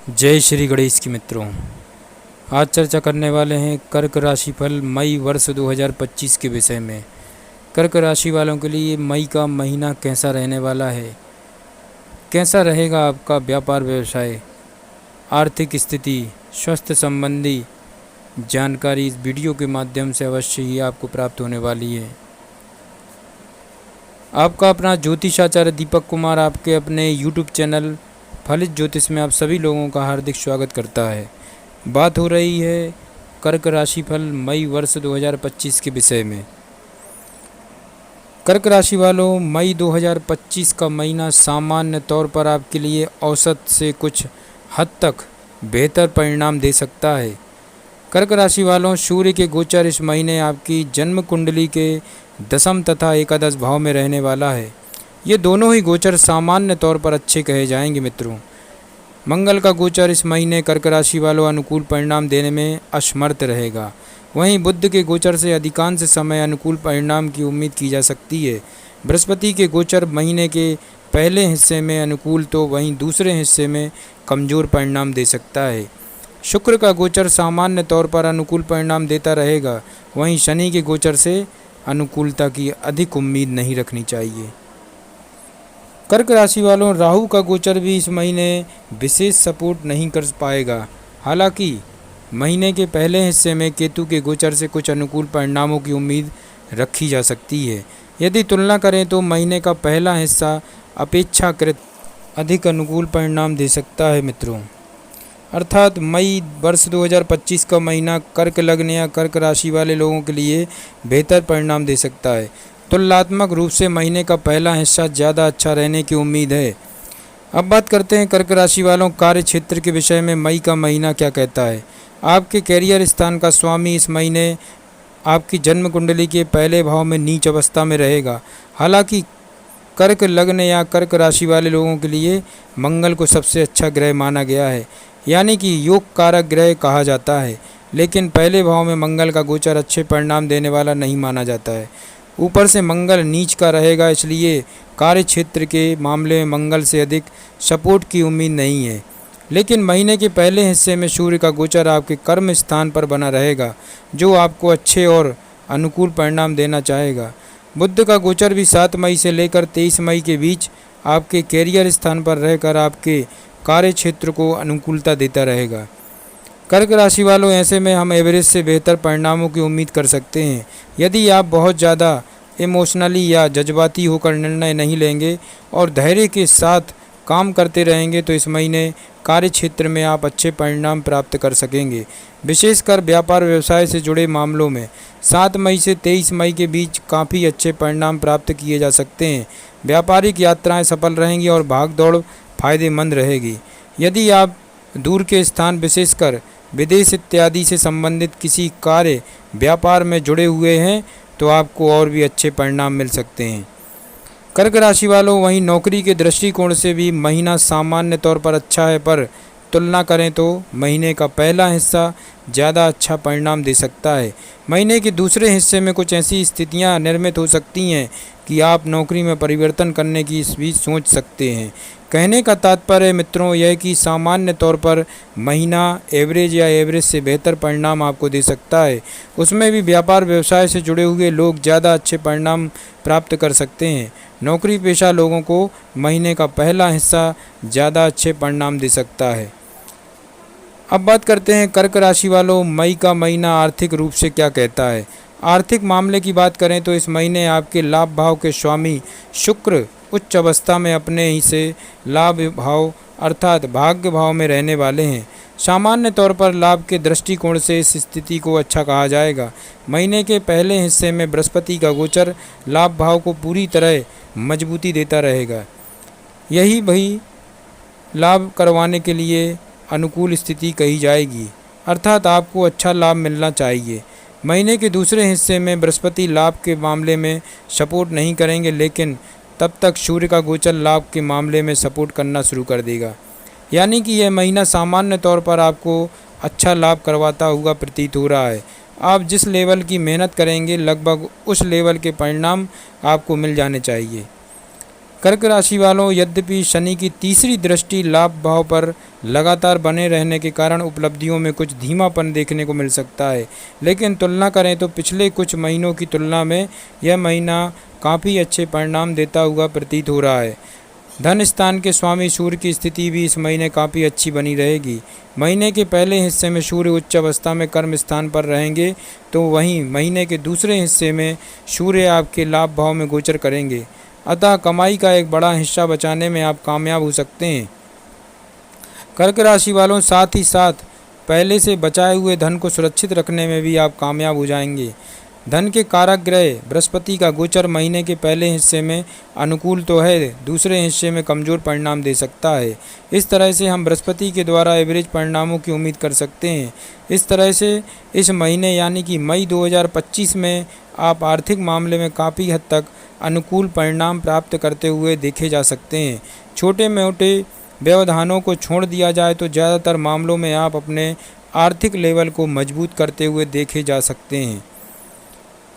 जय श्री गणेश की मित्रों। आज चर्चा करने वाले हैं कर्क राशि फल मई वर्ष 2025 के विषय में। कर्क राशि वालों के लिए मई का महीना कैसा रहने वाला है, कैसा रहेगा आपका व्यापार व्यवसाय, आर्थिक स्थिति, स्वास्थ्य संबंधी जानकारी इस वीडियो के माध्यम से अवश्य ही आपको प्राप्त होने वाली है। आपका अपना ज्योतिषाचार्य दीपक कुमार आपके अपने YouTube चैनल फलित ज्योतिष में आप सभी लोगों का हार्दिक स्वागत करता है। बात हो रही है कर्क राशि फल मई वर्ष 2025 के विषय में। कर्क राशि वालों, मई 2025 का महीना सामान्य तौर पर आपके लिए औसत से कुछ हद तक बेहतर परिणाम दे सकता है। कर्क राशि वालों, सूर्य के गोचर इस महीने आपकी जन्म कुंडली के दशम तथा एकादश भाव में रहने वाला है। ये दोनों ही गोचर सामान्य तौर पर अच्छे कहे जाएंगे मित्रों। मंगल का गोचर इस महीने कर्क राशि वालों अनुकूल परिणाम देने में असमर्थ रहेगा। वहीं बुध के गोचर से अधिकांश समय अनुकूल परिणाम की उम्मीद की जा सकती है। बृहस्पति के गोचर महीने के पहले हिस्से में अनुकूल तो वहीं दूसरे हिस्से में कमज़ोर परिणाम दे सकता है। शुक्र का गोचर सामान्य तौर पर अनुकूल परिणाम देता रहेगा। वहीं शनि के गोचर से अनुकूलता की अधिक उम्मीद नहीं रखनी चाहिए। कर्क राशि वालों, राहु का गोचर भी इस महीने विशेष सपोर्ट नहीं कर पाएगा। हालांकि महीने के पहले हिस्से में केतु के गोचर से कुछ अनुकूल परिणामों की उम्मीद रखी जा सकती है। यदि तुलना करें तो महीने का पहला हिस्सा अपेक्षाकृत अधिक अनुकूल परिणाम दे सकता है मित्रों। अर्थात मई वर्ष 2025 का महीना कर्क लग्न या कर्क राशि वाले लोगों के लिए बेहतर परिणाम दे सकता है। तुलनात्मक रूप से महीने का पहला हिस्सा ज़्यादा अच्छा रहने की उम्मीद है। अब बात करते हैं कर्क राशि वालों कार्य क्षेत्र के विषय में। मई का महीना क्या कहता है। आपके कैरियर स्थान का स्वामी इस महीने आपकी जन्म कुंडली के पहले भाव में नीच अवस्था में रहेगा। हालांकि कर्क लग्न या कर्क राशि वाले लोगों के लिए मंगल को सबसे अच्छा ग्रह माना गया है, यानी कि योग कारक ग्रह कहा जाता है। लेकिन पहले भाव में मंगल का गोचर अच्छे परिणाम देने वाला नहीं माना जाता है। ऊपर से मंगल नीच का रहेगा, इसलिए कार्य क्षेत्र के मामले में मंगल से अधिक सपोर्ट की उम्मीद नहीं है। लेकिन महीने के पहले हिस्से में सूर्य का गोचर आपके कर्म स्थान पर बना रहेगा, जो आपको अच्छे और अनुकूल परिणाम देना चाहेगा। बुध का गोचर भी 7 मई से लेकर 23 मई के बीच आपके कैरियर स्थान पर रहकर आपके कार्य क्षेत्र को अनुकूलता देता रहेगा। कर्क राशि वालों, ऐसे में हम एवरेज से बेहतर परिणामों की उम्मीद कर सकते हैं। यदि आप बहुत ज़्यादा इमोशनली या जज्बाती होकर निर्णय नहीं लेंगे और धैर्य के साथ काम करते रहेंगे तो इस महीने कार्य क्षेत्र में आप अच्छे परिणाम प्राप्त कर सकेंगे। विशेषकर व्यापार व्यवसाय से जुड़े मामलों में 7 मई से 23 मई के बीच काफ़ी अच्छे परिणाम प्राप्त किए जा सकते हैं। व्यापारिक यात्राएं सफल रहेंगी और भागदौड़ फायदेमंद रहेगी। यदि आप दूर के स्थान विशेषकर विदेश इत्यादि से संबंधित किसी कार्य व्यापार में जुड़े हुए हैं तो आपको और भी अच्छे परिणाम मिल सकते हैं। कर्क राशि वालों, वहीं नौकरी के दृष्टिकोण से भी महीना सामान्य तौर पर अच्छा है, पर तुलना करें तो महीने का पहला हिस्सा ज़्यादा अच्छा परिणाम दे सकता है। महीने के दूसरे हिस्से में कुछ ऐसी स्थितियां निर्मित हो सकती हैं कि आप नौकरी में परिवर्तन करने की भी सोच सकते हैं। कहने का तात्पर्य मित्रों यह कि सामान्य तौर पर महीना एवरेज या एवरेज से बेहतर परिणाम आपको दे सकता है। उसमें भी व्यापार व्यवसाय से जुड़े हुए लोग ज़्यादा अच्छे परिणाम प्राप्त कर सकते हैं। नौकरी पेशा लोगों को महीने का पहला हिस्सा ज़्यादा अच्छे परिणाम दे सकता है। अब बात करते हैं कर्क राशि वालों, मई का महीना आर्थिक रूप से क्या कहता है। आर्थिक मामले की बात करें तो इस महीने आपके लाभ भाव के स्वामी शुक्र उच्च अवस्था में अपने ही से लाभ भाव अर्थात भाग्य भाव में रहने वाले हैं। सामान्य तौर पर लाभ के दृष्टिकोण से इस स्थिति को अच्छा कहा जाएगा। महीने के पहले हिस्से में बृहस्पति का गोचर लाभ भाव को पूरी तरह मजबूती देता रहेगा। यही वही लाभ करवाने के लिए अनुकूल स्थिति कही जाएगी, अर्थात आपको अच्छा लाभ मिलना चाहिए। महीने के दूसरे हिस्से में बृहस्पति लाभ के मामले में सपोर्ट नहीं करेंगे, लेकिन तब तक सूर्य का गोचर लाभ के मामले में सपोर्ट करना शुरू कर देगा। यानी कि यह महीना सामान्य तौर पर आपको अच्छा लाभ करवाता हुआ प्रतीत हो रहा है। आप जिस लेवल की मेहनत करेंगे लगभग उस लेवल के परिणाम आपको मिल जाने चाहिए। कर्क राशि वालों, यद्यपि शनि की तीसरी दृष्टि लाभ भाव पर लगातार बने रहने के कारण उपलब्धियों में कुछ धीमापन देखने को मिल सकता है, लेकिन तुलना करें तो पिछले कुछ महीनों की तुलना में यह महीना काफ़ी अच्छे परिणाम देता हुआ प्रतीत हो रहा है। धन स्थान के स्वामी सूर्य की स्थिति भी इस महीने काफ़ी अच्छी बनी रहेगी। महीने के पहले हिस्से में सूर्य उच्च अवस्था में कर्म स्थान पर रहेंगे, तो वहीं महीने के दूसरे हिस्से में सूर्य आपके लाभ भाव में गोचर करेंगे। अतः कमाई का एक बड़ा हिस्सा बचाने में आप कामयाब हो सकते हैं। कर्क राशि वालों, साथ ही साथ पहले से बचाए हुए धन को सुरक्षित रखने में भी आप कामयाब हो जाएंगे। धन के कारक ग्रह बृहस्पति का गोचर महीने के पहले हिस्से में अनुकूल तो है, दूसरे हिस्से में कमज़ोर परिणाम दे सकता है। इस तरह से हम बृहस्पति के द्वारा एवरेज परिणामों की उम्मीद कर सकते हैं। इस तरह से इस महीने यानी कि मई 2025 में आप आर्थिक मामले में काफ़ी हद तक अनुकूल परिणाम प्राप्त करते हुए देखे जा सकते हैं। छोटे मोटे व्यवधानों को छोड़ दिया जाए तो ज़्यादातर मामलों में आप अपने आर्थिक लेवल को मजबूत करते हुए देखे जा सकते हैं।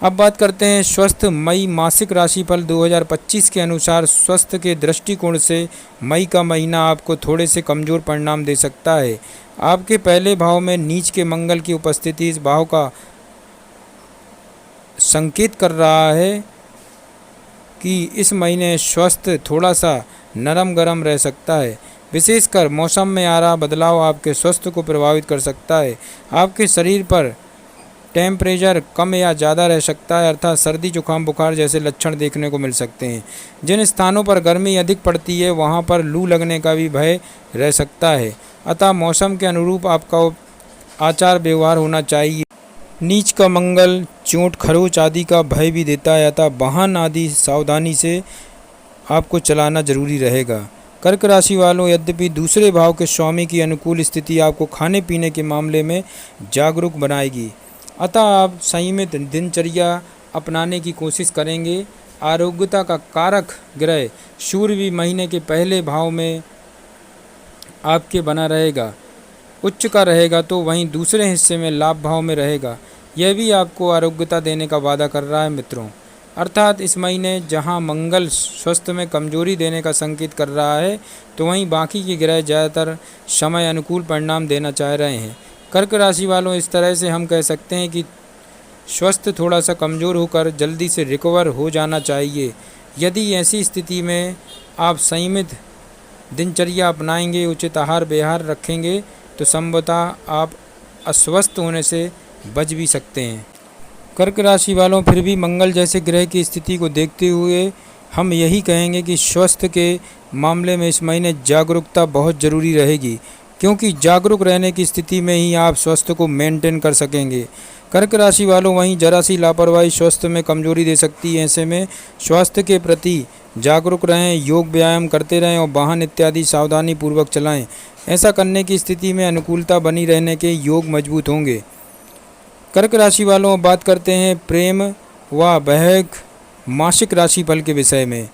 अब बात करते हैं स्वस्थ मई मासिक राशिफल 2025 के अनुसार। स्वास्थ्य के दृष्टिकोण से मई का महीना आपको थोड़े से कमज़ोर परिणाम दे सकता है। आपके पहले भाव में नीच के मंगल की उपस्थिति इस भाव का संकेत कर रहा है कि इस महीने स्वास्थ्य थोड़ा सा नरम गरम रह सकता है। विशेषकर मौसम में आ रहा बदलाव आपके स्वास्थ्य को प्रभावित कर सकता है। आपके शरीर पर टेम्परेचर कम या ज़्यादा रह सकता है, अर्थात सर्दी जुकाम बुखार जैसे लक्षण देखने को मिल सकते हैं। जिन स्थानों पर गर्मी अधिक पड़ती है वहाँ पर लू लगने का भी भय रह सकता है। अतः मौसम के अनुरूप आपका आचार व्यवहार होना चाहिए। नीच का मंगल चोट खरोच आदि का भय भी देता है, अतः वाहन आदि सावधानी से आपको चलाना जरूरी रहेगा। कर्क राशि वालों, यद्यपि दूसरे भाव के स्वामी की अनुकूल स्थिति आपको खाने पीने के मामले में जागरूक बनाएगी, अतः आप संयमित दिनचर्या अपनाने की कोशिश करेंगे। आरोग्यता का कारक ग्रह सूर्य भी महीने के पहले भाव में आपके बना रहेगा, उच्च का रहेगा, तो वहीं दूसरे हिस्से में लाभ भाव में रहेगा। यह भी आपको आरोग्यता देने का वादा कर रहा है मित्रों। अर्थात इस महीने जहां मंगल स्वास्थ्य में कमजोरी देने का संकेत कर रहा है, तो वहीं बाकी के ग्रह ज़्यादातर समय अनुकूल परिणाम देना चाह रहे हैं। कर्क राशि वालों, इस तरह से हम कह सकते हैं कि स्वास्थ्य थोड़ा सा कमज़ोर होकर जल्दी से रिकवर हो जाना चाहिए। यदि ऐसी स्थिति में आप संयमित दिनचर्या अपनाएंगे, उचित आहार विहार रखेंगे, तो संभवतः आप अस्वस्थ होने से बच भी सकते हैं। कर्क राशि वालों, फिर भी मंगल जैसे ग्रह की स्थिति को देखते हुए हम यही कहेंगे कि स्वास्थ्य के मामले में इस महीने जागरूकता बहुत ज़रूरी रहेगी, क्योंकि जागरूक रहने की स्थिति में ही आप स्वास्थ्य को मेंटेन कर सकेंगे। कर्क राशि वालों, वहीं जरा सी लापरवाही स्वास्थ्य में कमजोरी दे सकती है। ऐसे में स्वास्थ्य के प्रति जागरूक रहें, योग व्यायाम करते रहें और वाहन इत्यादि सावधानी पूर्वक चलाएं। ऐसा करने की स्थिति में अनुकूलता बनी रहने के योग मजबूत होंगे। कर्क राशि वालों, बात करते हैं प्रेम व वैवाहिक मासिक राशिफल के विषय में।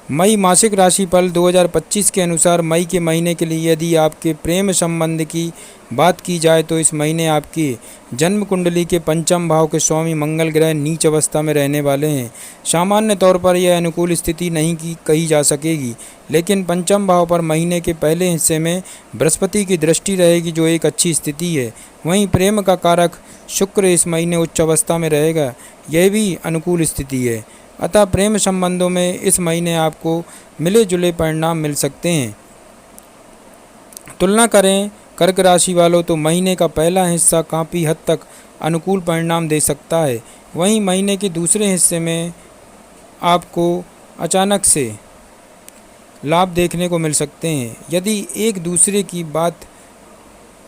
मई मासिक राशिफल 2025 के अनुसार मई के महीने के लिए यदि आपके प्रेम संबंध की बात की जाए तो इस महीने आपकी जन्म कुंडली के पंचम भाव के स्वामी मंगल ग्रह नीच अवस्था में रहने वाले हैं। सामान्य तौर पर यह अनुकूल स्थिति नहीं की कही जा सकेगी, लेकिन पंचम भाव पर महीने के पहले हिस्से में बृहस्पति की दृष्टि रहेगी, जो एक अच्छी स्थिति है। वहीं प्रेम का कारक शुक्र इस महीने उच्च अवस्था में रहेगा, यह भी अनुकूल स्थिति है। अतः प्रेम संबंधों में इस महीने आपको मिले जुले परिणाम मिल सकते हैं। तुलना करें कर्क राशि वालों तो महीने का पहला हिस्सा काफ़ी हद तक अनुकूल परिणाम दे सकता है, वहीं महीने के दूसरे हिस्से में आपको अचानक से लाभ देखने को मिल सकते हैं। यदि एक दूसरे की बात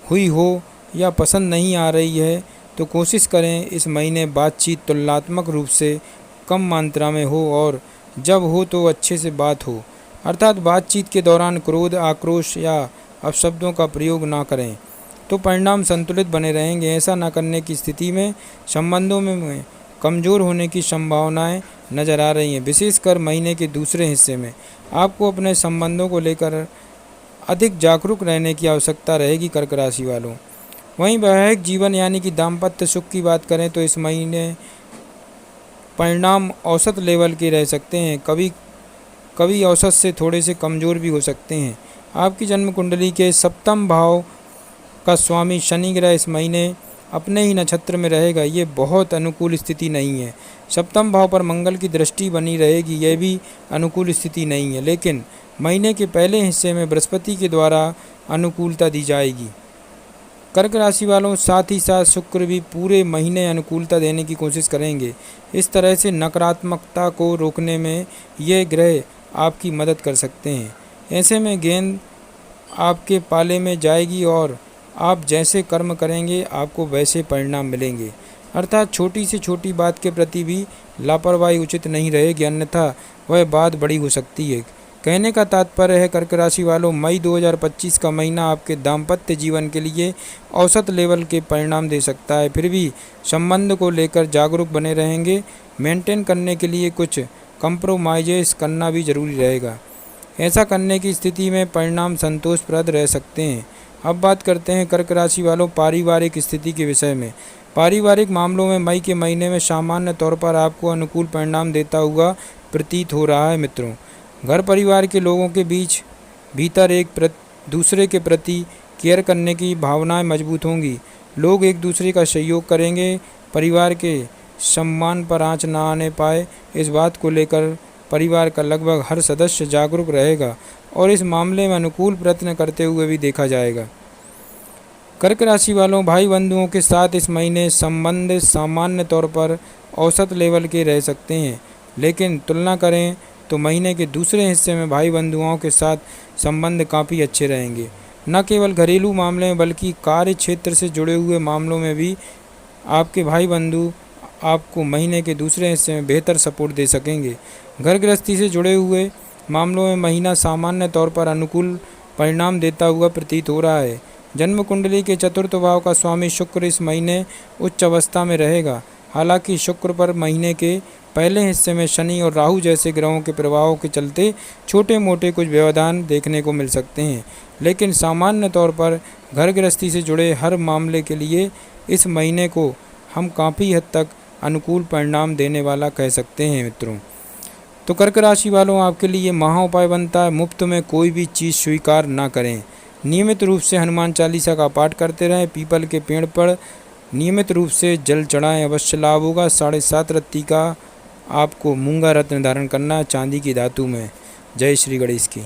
हुई हो या पसंद नहीं आ रही है तो कोशिश करें इस महीने बातचीत तुलनात्मक रूप से कम मात्रा में हो, और जब हो तो अच्छे से बात हो, अर्थात बातचीत के दौरान क्रोध, आक्रोश या अपशब्दों का प्रयोग ना करें, तो परिणाम संतुलित बने रहेंगे। ऐसा ना करने की स्थिति में संबंधों में कमज़ोर होने की संभावनाएं नज़र आ रही हैं। विशेषकर महीने के दूसरे हिस्से में आपको अपने संबंधों को लेकर अधिक जागरूक रहने की आवश्यकता रहेगी कर्क राशि वालों। वहीं वैवाहिक जीवन यानी कि दाम्पत्य सुख की बात करें तो इस महीने परिणाम औसत लेवल के रह सकते हैं। कभी कभी औसत से थोड़े से कमज़ोर भी हो सकते हैं। आपकी जन्म कुंडली के सप्तम भाव का स्वामी शनि ग्रह इस महीने अपने ही नक्षत्र में रहेगा। ये बहुत अनुकूल स्थिति नहीं है। सप्तम भाव पर मंगल की दृष्टि बनी रहेगी, यह भी अनुकूल स्थिति नहीं है। लेकिन महीने के पहले हिस्से में बृहस्पति के द्वारा अनुकूलता दी जाएगी। कर्क राशि वालों, साथ ही साथ शुक्र भी पूरे महीने अनुकूलता देने की कोशिश करेंगे। इस तरह से नकारात्मकता को रोकने में ये ग्रह आपकी मदद कर सकते हैं। ऐसे में गेंद आपके पाले में जाएगी और आप जैसे कर्म करेंगे आपको वैसे परिणाम मिलेंगे। अर्थात छोटी से छोटी बात के प्रति भी लापरवाही उचित नहीं रहेगी, अन्यथा वह बात बड़ी हो सकती है। कहने का तात्पर्य है कर्क राशि वालों, मई 2025 का महीना आपके दाम्पत्य जीवन के लिए औसत लेवल के परिणाम दे सकता है। फिर भी संबंध को लेकर जागरूक बने रहेंगे। मेंटेन करने के लिए कुछ कंप्रोमाइज़ करना भी जरूरी रहेगा। ऐसा करने की स्थिति में परिणाम संतोषप्रद रह सकते हैं। अब बात करते हैं कर्क राशि वालों पारिवारिक स्थिति के विषय में। पारिवारिक मामलों में मई के महीने में सामान्य तौर पर आपको अनुकूल परिणाम देता हुआ प्रतीत हो रहा है। मित्रों, घर परिवार के लोगों के भीतर एक दूसरे के प्रति केयर करने की भावनाएं मजबूत होंगी। लोग एक दूसरे का सहयोग करेंगे। परिवार के सम्मान पर आँच न आने पाए, इस बात को लेकर परिवार का लगभग हर सदस्य जागरूक रहेगा और इस मामले में अनुकूल प्रयत्न करते हुए भी देखा जाएगा। कर्क राशि वालों, भाई बंधुओं के साथ इस महीने संबंध सामान्य तौर पर औसत लेवल के रह सकते हैं। लेकिन तुलना करें तो महीने के दूसरे हिस्से में भाई बंधुओं के साथ संबंध काफ़ी अच्छे रहेंगे। न केवल घरेलू मामले में बल्कि कार्य क्षेत्र से जुड़े हुए मामलों में भी आपके भाई बंधु आपको महीने के दूसरे हिस्से में बेहतर सपोर्ट दे सकेंगे। घर गृहस्थी से जुड़े हुए मामलों में महीना सामान्य तौर पर अनुकूल परिणाम देता हुआ प्रतीत हो रहा है। जन्म कुंडली के चतुर्थ भाव का स्वामी शुक्र इस महीने उच्च अवस्था में रहेगा। हालांकि शुक्र पर महीने के पहले हिस्से में शनि और राहु जैसे ग्रहों के प्रभावों के चलते छोटे मोटे कुछ व्यवधान देखने को मिल सकते हैं, लेकिन सामान्य तौर पर घर गृहस्थी से जुड़े हर मामले के लिए इस महीने को हम काफ़ी हद तक अनुकूल परिणाम देने वाला कह सकते हैं। मित्रों, तो कर्क राशि वालों, आपके लिए महा उपाय बनता है मुफ्त में कोई भी चीज़ स्वीकार ना करें। नियमित रूप से हनुमान चालीसा का पाठ करते रहें। पीपल के पेड़ पर नियमित रूप से जल चढ़ाएं, अवश्य लाभ होगा। 7.5 रत्ती का आपको मूंगा रत्न धारण करना है चांदी की धातु में। जय श्री गणेश की।